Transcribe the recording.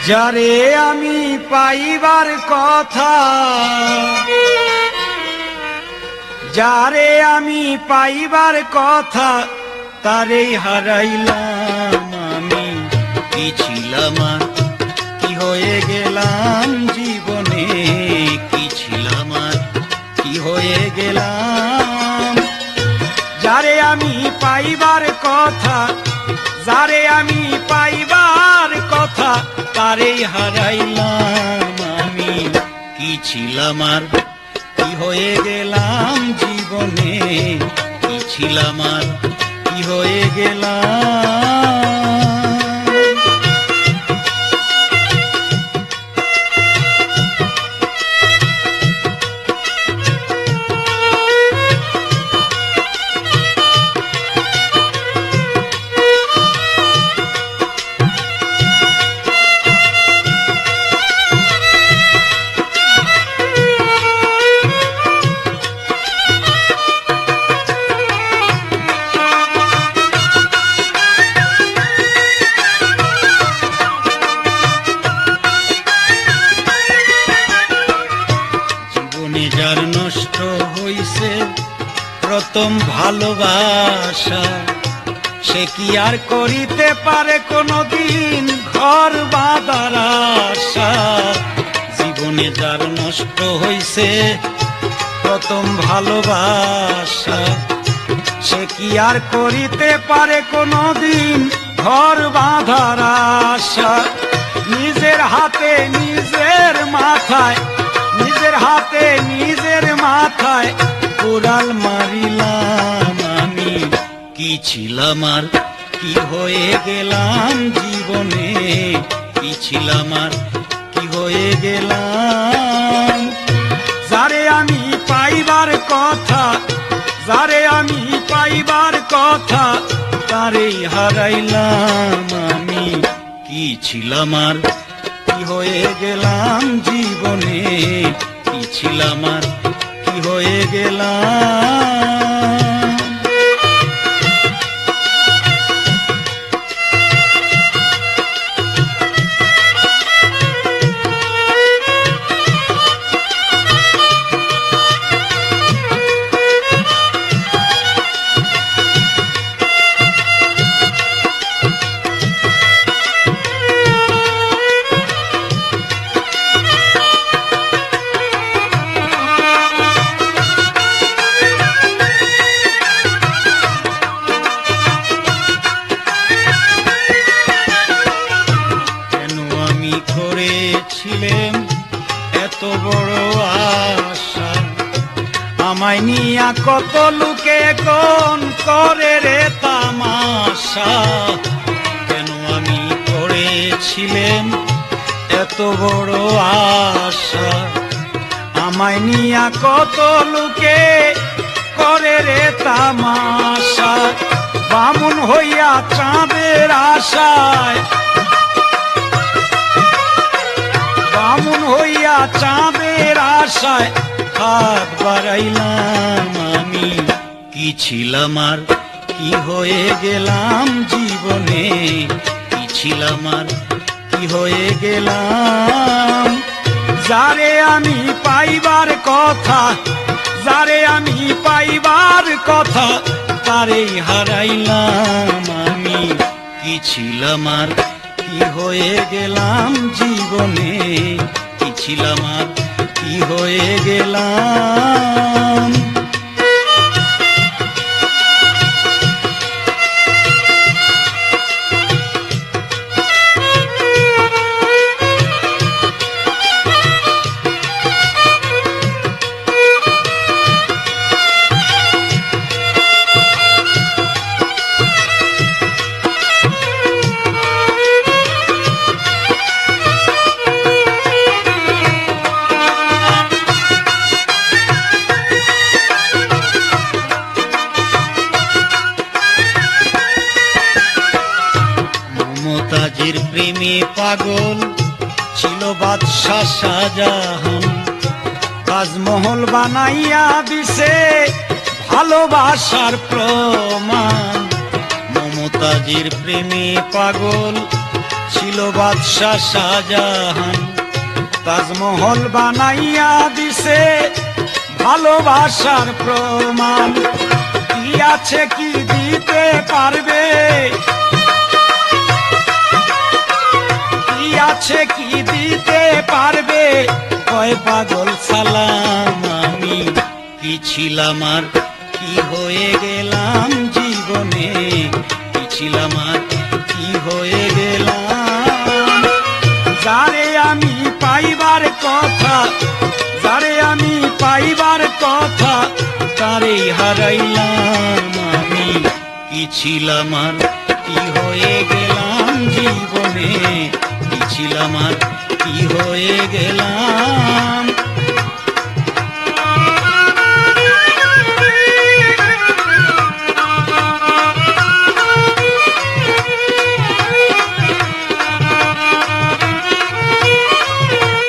যারে আমি পাইবার কথা, যারে আমি পাইবার কথা, তারেই হারাইলাম আমি। কি ছিলাম আর কি হয়ে গেলাম জীবনে, কি ছিলাম আর কি হয়ে গেলাম। যারে আমি পাইবার কথা, যারে আমি পাইবার কথা, তারেই হারাইলাম আমি। কি ছিলাম আর কি হয়ে গেলাম জীবনে, কি ছিলাম আর কি হয়ে গেলাম। যার নষ্ট হইছে প্রথম ভালোবাসা, সে কি আর করিতে পারে কোনদিন ঘর বাঁধার আশা। জীবনে যার নষ্ট হইছে প্রথম ভালোবাসা, সে কি আর করিতে পারে কোনদিন ঘর বাঁধার আশা। নিজের হাতে নিজের মাথায়, নিজের হাতে নিজের মাথায় কুড়াল মারিলাম আমি। কি ছিলাম আর কি হয়ে গেলাম জীবনে, কি ছিলাম আর কি হয়ে গেলাম। যারে আমি পাইবার কথা, যারে আমি পাইবার কথা, তারেই হারাইলাম আমি। কি ছিলাম আর কি হয়ে গেলাম জীবনে, কি ছিলাম আর কি হয়ে গেলাম। করেছিলেন এত বড় আশা, আমায় নিয়া কত লোকে কোন করে রে তামাশা। কেন আমি করেছিলেন এত বড় আশা, আমায় নিয়া কত লোকে করে রে তামাশা। বামুন হইয়া চাঁদের আশায়, বামুন হইয়া চাঁদের আশায় হাত বাড়াইলাম আমি। কি ছিলাম আর কি হয়ে গেলাম জীবনে, কি ছিলাম আর কি হয়ে গেলাম। যারে আমি পাইবার কথা, যারে আমি পাইবার কথা, তারেই হারাইলাম আমি। কি ছিলাম আর কি হয়ে গেলাম জীবনে, কি ছিলাম আর কি হয়ে গেলাম। মমতাজের প্রেমে পাগল ছিল বাদশাহ শাহজাহান, তাজমহল বানাইয়া দিছে ভালোবাসার প্রমাণ। মমতাজের প্রেমে পাগল ছিল বাদশাহ শাহজাহান, তাজমহল বানাইয়া দিছে ভালোবাসার প্রমাণ। কি আছে কি দিতে পারবে, কি আছে কি দিতে পারবে, কয় পাগল সালাম আমি কি ছিলাম আর কি হয়ে গেলাম জীবনে, কি ছিলাম আর কি হয়ে গেলাম। যারে আমি পাইবার কথা, যারে আমি পাইবার কথা, তারে হারাইলাম আমি কি ছিলাম আর কি হয়ে গেলাম জীবনে, কি ছিলাম আর কি হয়ে গেলাম।